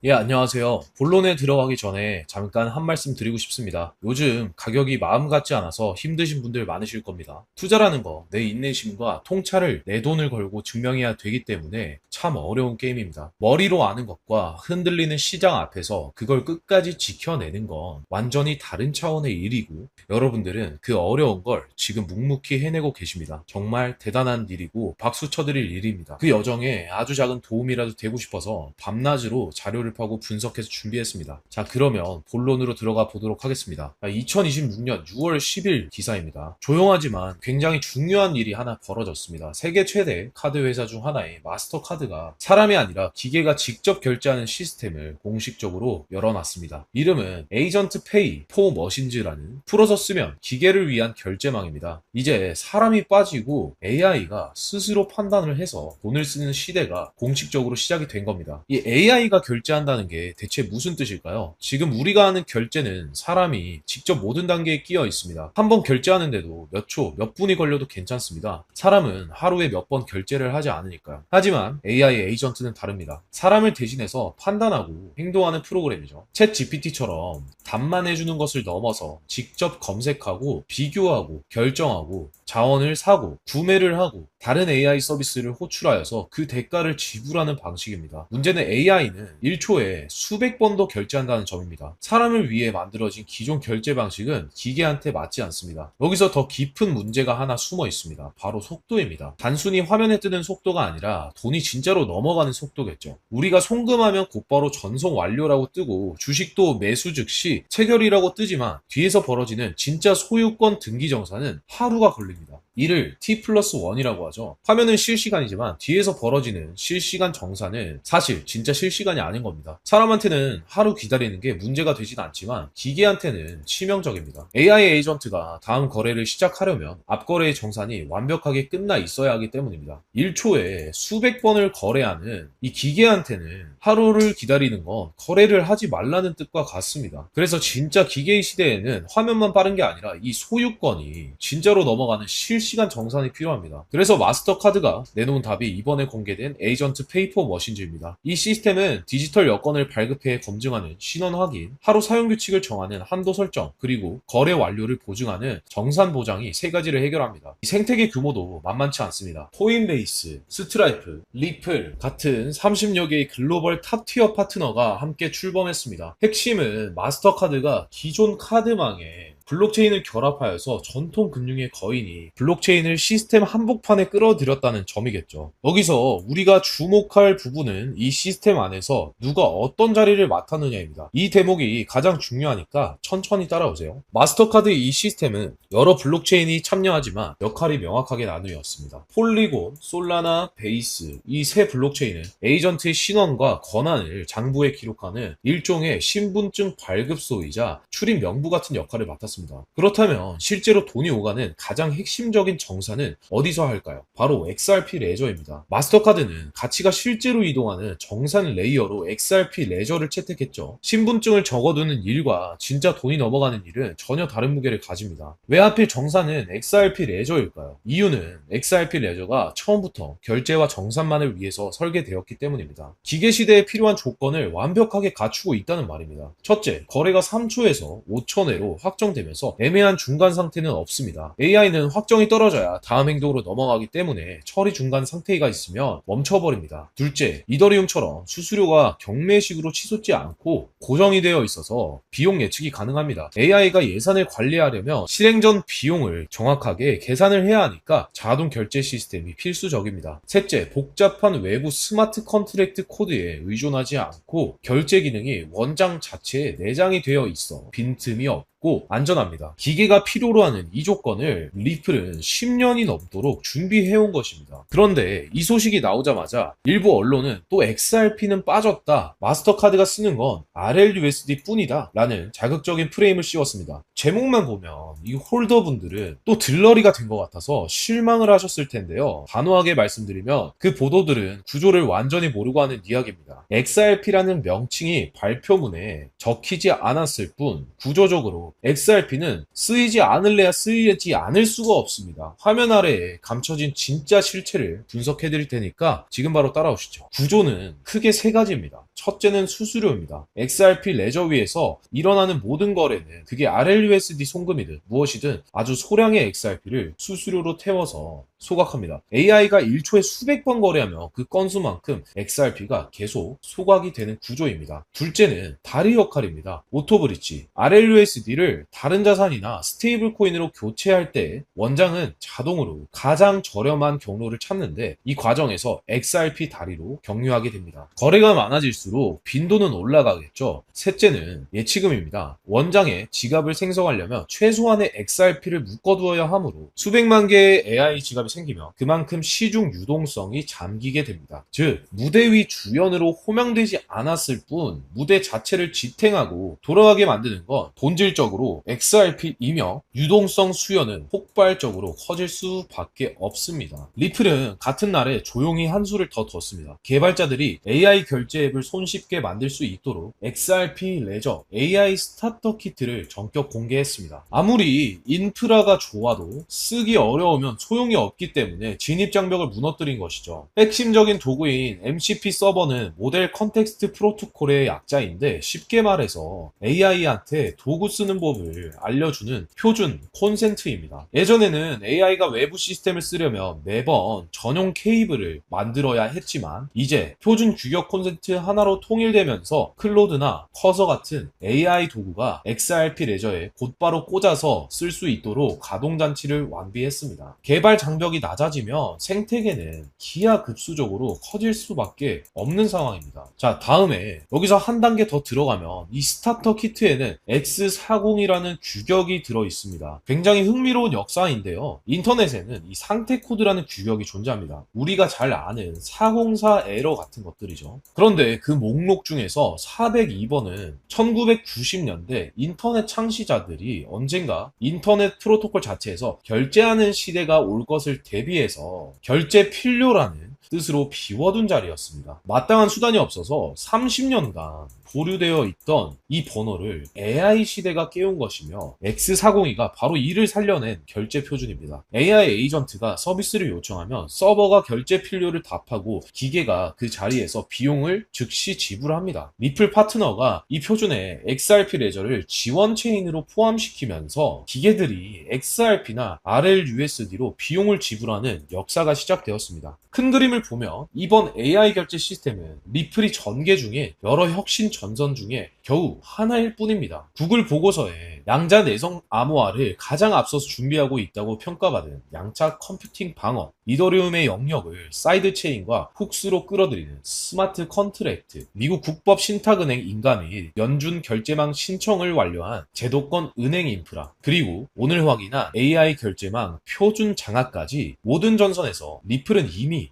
예, 안녕하세요. 본론에 들어가기 전에 잠깐 한 말씀 드리고 싶습니다. 요즘 가격이 마음 같지 않아서 힘드신 분들 많으실 겁니다. 투자라는 거, 내 인내심과 통찰을 내 돈을 걸고 증명해야 되기 때문에 참 어려운 게임입니다. 머리로 아는 것과 흔들리는 시장 앞에서 그걸 끝까지 지켜내는 건 완전히 다른 차원의 일이고, 여러분들은 그 어려운 걸 지금 묵묵히 해내고 계십니다. 정말 대단한 일이고 박수 쳐드릴 일입니다. 그 여정에 아주 작은 도움이라도 되고 싶어서 밤낮으로 자료를 파고 분석해서 준비했습니다. 자, 그러면 본론으로 들어가 보도록 하겠습니다. 2026년 6월 10일 기사입니다. 조용하지만 굉장히 중요한 일이 하나 벌어졌습니다. 세계 최대 카드 회사 중 하나의 마스터카드가 사람이 아니라 기계가 직접 결제하는 시스템을 공식적으로 열어놨습니다. 이름은 에이전트 페이 포 머신즈라는, 풀어서 쓰면 기계를 위한 결제망입니다. 이제 사람이 빠지고 AI가 스스로 판단을 해서 돈을 쓰는 시대가 공식적으로 시작이 된 겁니다. 이 AI가 결제한다는 게 대체 무슨 뜻일까요? 지금 우리가 하는 결제는 사람이 직접 모든 단계에 끼어 있습니다. 한 번 결제하는데도 몇 초, 몇 분이 걸려도 괜찮습니다. 사람은 하루에 몇 번 결제를 하지 않으니까요. 하지만 AI 에이전트는 다릅니다. 사람을 대신해서 판단하고 행동하는 프로그램이죠. 챗 GPT처럼 답만 해주는 것을 넘어서 직접 검색하고 비교하고 결정하고 자원을 사고 구매를 하고 다른 AI 서비스를 호출하여서 그 대가를 지불하는 방식입니다. 문제는 AI는 1초에 수백 번도 결제한다는 점입니다. 사람을 위해 만들어진 기존 결제 방식은 기계한테 맞지 않습니다. 여기서 더 깊은 문제가 하나 숨어 있습니다. 바로 속도입니다. 단순히 화면에 뜨는 속도가 아니라 돈이 진짜로 넘어가는 속도겠죠. 우리가 송금하면 곧바로 전송 완료라고 뜨고 주식도 매수 즉시 체결이라고 뜨지만 뒤에서 벌어지는 진짜 소유권 등기 정산은 하루가 걸립니다. 이를 T+1이라고 하죠. 화면은 실시간이지만 뒤에서 벌어지는 실시간 정산은 사실 진짜 실시간이 아닌 겁니다. 사람한테는 하루 기다리는 게 문제가 되진 않지만 기계한테는 치명적입니다. AI 에이전트가 다음 거래를 시작하려면 앞 거래의 정산이 완벽하게 끝나 있어야 하기 때문입니다. 1초에 수백 번을 거래하는 이 기계한테는 하루를 기다리는 건 거래를 하지 말라는 뜻과 같습니다. 그래서 진짜 기계의 시대에는 화면만 빠른 게 아니라 이 소유권이 진짜로 넘어가는 실시간 정산이 필요합니다. 그래서 마스터카드가 내놓은 답이 이번에 공개된 에이전트 페이퍼 머신즈입니다. 이 시스템은 디지털 여권을 발급해 검증하는 신원 확인, 하루 사용 규칙을 정하는 한도 설정, 그리고 거래 완료를 보증하는 정산 보장이 세 가지를 해결합니다. 이 생태계 규모도 만만치 않습니다. 코인베이스, 스트라이프, 리플 같은 30여 개의 글로벌 탑티어 파트너가 함께 출범했습니다. 핵심은 마스터카드가 기존 카드망에 블록체인을 결합하여서 전통 금융의 거인이 블록체인을 시스템 한복판에 끌어들였다는 점이겠죠. 여기서 우리가 주목할 부분은 이 시스템 안에서 누가 어떤 자리를 맡았느냐입니다. 이 대목이 가장 중요하니까 천천히 따라오세요. 마스터카드 이 시스템은 여러 블록체인이 참여하지만 역할이 명확하게 나누었습니다. 폴리곤, 솔라나, 베이스 이 세 블록체인은 에이전트의 신원과 권한을 장부에 기록하는 일종의 신분증 발급소이자 출입 명부 같은 역할을 맡았습니다. 그렇다면 실제로 돈이 오가는 가장 핵심적인 정산은 어디서 할까요? 바로 XRP 레저입니다. 마스터카드는 가치가 실제로 이동하는 정산 레이어로 XRP 레저를 채택했죠. 신분증을 적어두는 일과 진짜 돈이 넘어가는 일은 전혀 다른 무게를 가집니다. 왜 하필 정산은 XRP 레저일까요? 이유는 XRP 레저가 처음부터 결제와 정산만을 위해서 설계되었기 때문입니다. 기계 시대에 필요한 조건을 완벽하게 갖추고 있다는 말입니다. 첫째, 거래가 3초에서 5초 내로 확정되면서 애매한 중간 상태는 없습니다. AI는 확정이 떨어져야 다음 행동으로 넘어가기 때문에 처리 중간 상태가 있으면 멈춰버립니다. 둘째, 이더리움처럼 수수료가 경매식으로 치솟지 않고 고정이 되어 있어서 비용 예측이 가능합니다. AI가 예산을 관리하려면 실행 전 비용을 정확하게 계산을 해야 하니까 자동 결제 시스템이 필수적입니다. 셋째, 복잡한 외부 스마트 컨트랙트 코드에 의존하지 않고 결제 기능이 원장 자체에 내장이 되어 있어 빈틈이 없고 안전합니다. 기계가 필요로 하는 이 조건을 리플은 10년이 넘도록 준비해온 것입니다. 그런데 이 소식이 나오자마자 일부 언론은 또 XRP는 빠졌다, 마스터카드가 쓰는 건 RLUSD 뿐이다 라는 자극적인 프레임을 씌웠습니다. 제목만 보면 이 홀더분들은 또 들러리가 된 것 같아서 실망을 하셨을 텐데요. 단호하게 말씀드리면 그 보도들은 구조를 완전히 모르고 하는 이야기입니다. XRP라는 명칭이 발표문에 적히지 않았을 뿐 구조적으로 XRP는 쓰이지 않을래야 쓰이지 않을 수가 없습니다. 화면 아래에 감춰진 진짜 실체를 분석해 드릴 테니까 지금 바로 따라오시죠. 구조는 크게 세 가지입니다. 첫째는 수수료입니다. XRP 레저 위에서 일어나는 모든 거래는 그게 RLUSD 송금이든 무엇이든 아주 소량의 XRP를 수수료로 태워서 소각합니다. AI가 1초에 수백 번 거래하며 그 건수만큼 XRP가 계속 소각이 되는 구조입니다. 둘째는 다리 역할입니다. 오토브릿지. RLUSD를 다른 자산이나 스테이블 코인으로 교체할 때 원장은 자동으로 가장 저렴한 경로를 찾는데 이 과정에서 XRP 다리로 경유하게 됩니다. 거래가 많아질수록 빈도는 올라가겠죠. 셋째는 예치금입니다. 원장의 지갑을 생성하려면 최소한의 XRP를 묶어두어야 하므로 수백만 개의 AI 지갑이 생기면 그만큼 시중 유동성이 잠기게 됩니다. 즉 무대 위 주연으로 호명되지 않았을 뿐 무대 자체를 지탱하고 돌아가게 만드는 건 본질적으로 XRP이며 유동성 수요는 폭발적으로 커질 수밖에 없습니다. 리플은 같은 날에 조용히 한 수를 더 뒀습니다. 개발자들이 AI 결제 앱을 손쉽게 만들 수 있도록 XRP 레저 AI 스타터 키트를 전격 공개했습니다. 아무리 인프라가 좋아도 쓰기 어려우면 소용이 없기 때문에 진입 장벽을 무너뜨린 것이죠. 핵심적인 도구인 MCP 서버는 모델 컨텍스트 프로토콜의 약자인데 쉽게 말해서 AI한테 도구 쓰는 법을 알려주는 표준 콘센트입니다. 예전에는 AI가 외부 시스템을 쓰려면 매번 전용 케이블을 만들어야 했지만 이제 표준 규격 콘센트 하나로 통일되면서 클로드나 커서 같은 AI 도구가 XRP 레저에 곧바로 꽂아서 쓸 수 있도록 가동장치를 완비했습니다. 개발 장벽이 낮아지면 생태계는 기하급수적으로 커질 수밖에 없는 상황입니다. 자, 다음에 여기서 한 단계 더 들어가면 이 스타터 키트에는 X40이라는 규격이 들어 있습니다. 굉장히 흥미로운 역사인데요. 인터넷에는 이 상태 코드라는 규격이 존재합니다. 우리가 잘 아는 404 에러 같은 것들이죠. 그런데 그 목록 중에서 402번은 1990년대 인터넷 창시자들이 언젠가 인터넷 프로토콜 자체에서 결제하는 시대가 올 것을 대비해서 결제 필요라는 뜻으로 비워둔 자리였습니다. 마땅한 수단이 없어서 30년간 보류되어 있던 이 번호를 AI 시대가 깨운 것이며 X402가 바로 이를 살려낸 결제 표준입니다. AI 에이전트가 서비스를 요청하면 서버가 결제 필요를 답하고 기계가 그 자리에서 비용을 즉시 지불합니다. 리플 파트너가 이 표준에 XRP 레저를 지원 체인으로 포함시키면서 기계들이 XRP나 RLUSD로 비용을 지불하는 역사가 시작되었습니다. 큰 그림을 보면 이번 AI 결제 시스템은 리플이 전개 중에 여러 혁신 전선 중에 겨우 하나일 뿐입니다. 구글 보고서에 양자 내성 암호화를 가장 앞서서 준비하고 있다고 평가받은 양자 컴퓨팅 방어, 이더리움의 영역을 사이드체인과 훅스로 끌어들이는 스마트 컨트랙트, 미국 국법 신탁은행 인가 및 연준 결제망 신청을 완료한 제도권 은행 인프라, 그리고 오늘 확인한 AI 결제망 표준 장악까지 모든 전선에서 리플은 이미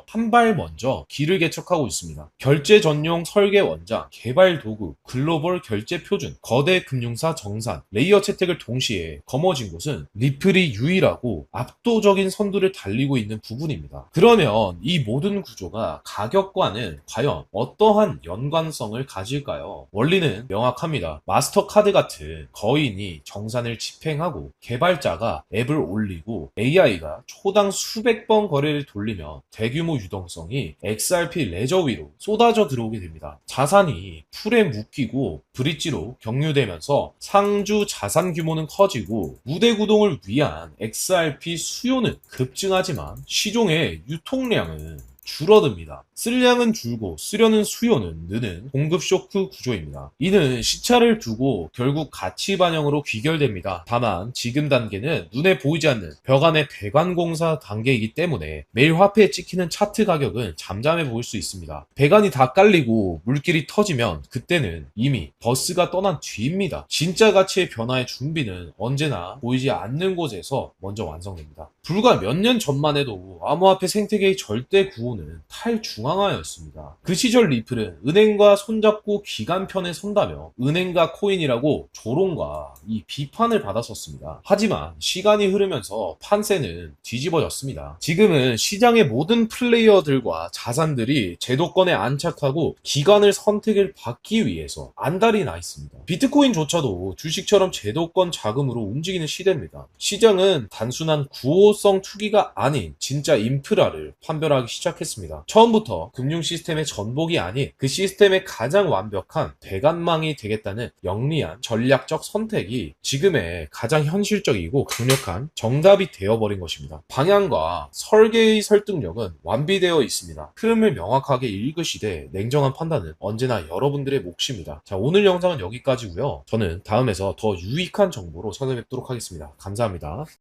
한 발 먼저 길을 개척하고 있습니다. 결제 전용 설계 원장, 개발 도구, 글로벌 결제 표준, 거대 금융사 정산, 레이어 채택을 동시에 거머쥔 곳은 리플이 유일하고 압도적인 선두를 달리고 있는 부분입니다. 그러면 이 모든 구조가 가격과는 과연 어떠한 연관성을 가질까요? 원리는 명확합니다. 마스터카드 같은 거인이 정산을 집행하고 개발자가 앱을 올리고 AI가 초당 수백 번 거래를 돌리면 대규모 유동성이 XRP 레저 위로 쏟아져 들어오게 됩니다. 자산이 풀에 묶이고 브릿지로 경유되면서 상주 자산 규모는 커지고 무대 구동을 위한 XRP 수요는 급증하지만 시종의 유통량은 줄어듭니다. 쓸 양은 줄고 쓰려는 수요는 느는 공급 쇼크 구조입니다. 이는 시차를 두고 결국 가치 반영으로 귀결됩니다. 다만 지금 단계는 눈에 보이지 않는 벽 안의 배관공사 단계이기 때문에 매일 화폐에 찍히는 차트 가격은 잠잠해 보일 수 있습니다. 배관이 다 깔리고 물길이 터지면 그때는 이미 버스가 떠난 뒤입니다. 진짜 가치의 변화의 준비는 언제나 보이지 않는 곳에서 먼저 완성됩니다. 불과 몇 년 전만 해도 암호화폐 생태계의 절대 구호는 탈중앙화였습니다. 그 시절 리플은 은행과 손잡고 기간편에 선다며 은행과 코인이라고 조롱과 이 비판을 받았었습니다. 하지만 시간이 흐르면서 판세는 뒤집어졌습니다. 지금은 시장의 모든 플레이어들과 자산들이 제도권에 안착하고 기관을 선택을 받기 위해서 안달이 나 있습니다. 비트코인조차도 주식처럼 제도권 자금으로 움직이는 시대입니다. 시장은 단순한 구호성 투기가 아닌 진짜 인프라를 판별하기 시작했습니다. 시작했습니다. 처음부터 금융 시스템의 전복이 아닌 그 시스템의 가장 완벽한 대관망이 되겠다는 영리한 전략적 선택이 지금의 가장 현실적이고 강력한 정답이 되어버린 것입니다. 방향과 설계의 설득력은 완비되어 있습니다. 흐름을 명확하게 읽으시되 냉정한 판단은 언제나 여러분들의 몫입니다. 자, 오늘 영상은 여기까지고요. 저는 다음에서 더 유익한 정보로 찾아뵙도록 하겠습니다. 감사합니다.